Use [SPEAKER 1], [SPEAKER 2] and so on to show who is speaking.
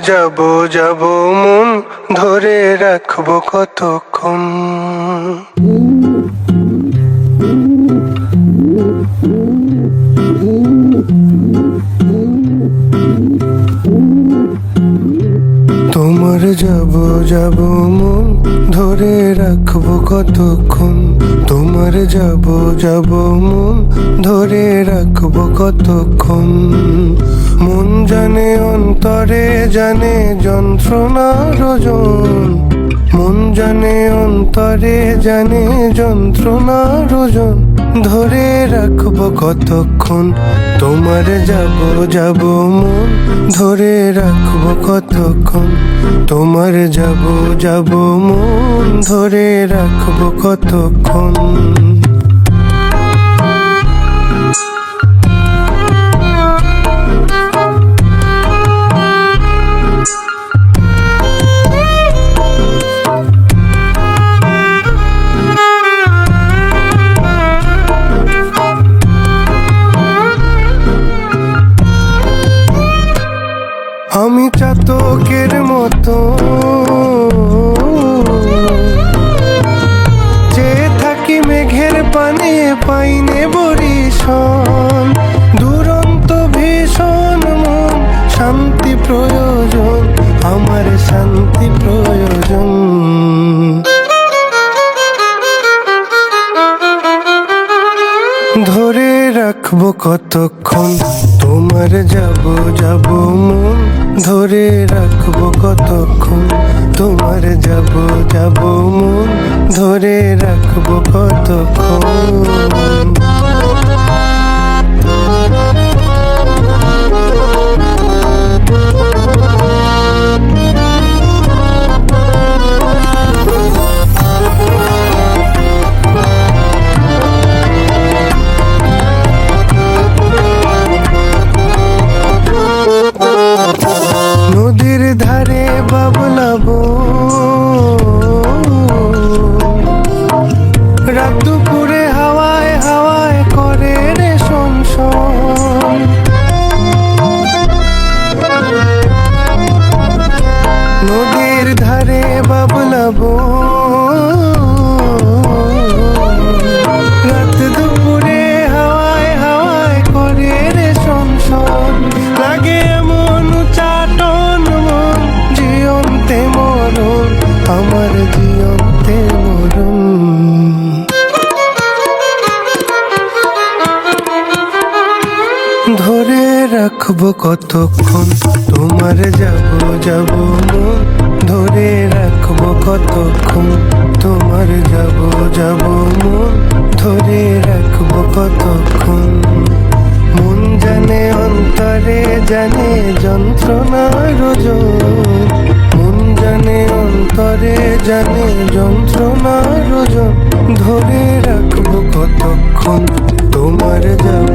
[SPEAKER 1] যাব যাব মন ধরে রাখবো কতক্ষণ। তোমার যাব যাব মন ধরে রাখবো কতক্ষণ। তোমার যাব যাব মন ধরে রাখবো কতক্ষণ। মন জানে অন্তরে জানে যন্ত্রণার ওজন। মন জানে অন্তরে জানে যন্ত্রণার ওজন। ধরে রাখবো কতক্ষণ। তোমার যাব যাব মন ধরে রাখবো কতক্ষণ। তোমার যাব যাব মন ধরে রাখবো কতক্ষণ। আমি চাতকের মতো যে থাকি মেঘের পানে পাইনে বরিশন। দুরন্ত ভীষণ মন শান্তি প্রয়োজন, আমার শান্তি প্রয়োজন। ধরে রাখবো কতক্ষণ। তোমার যাব যাব মন ধরে রাখবো কতক্ষণ। তোমার যাব যাব মন ধরে রাখবো কতক্ষণ। নদীর ধারে বাবলাবো রাত দুপুরে হাওয়ায় হাওয়ায় করে রে শোন। নদীর ধারে বাবলাবো রাত দুপুরে হাওয়ায় হাওয়ায় করে রে শোন। লাগে এমন চাটন মন জিয়ন্তে মরণ, আমার জিয়ন্তে মরণ। ধরে রাখবো কতক্ষণ। তোমার যাব যাব মন ধরে রাখবো কতক্ষণ। তোমার যাব যাব মন ধরে রাখবো কতক্ষণ। মন জানে অন্তরে জানে যন্ত্রণার ওজন। মন জানে অন্তরে জানে যন্ত্রণার ওজন। ধরে রাখবো কতক্ষণ। তোমার যাব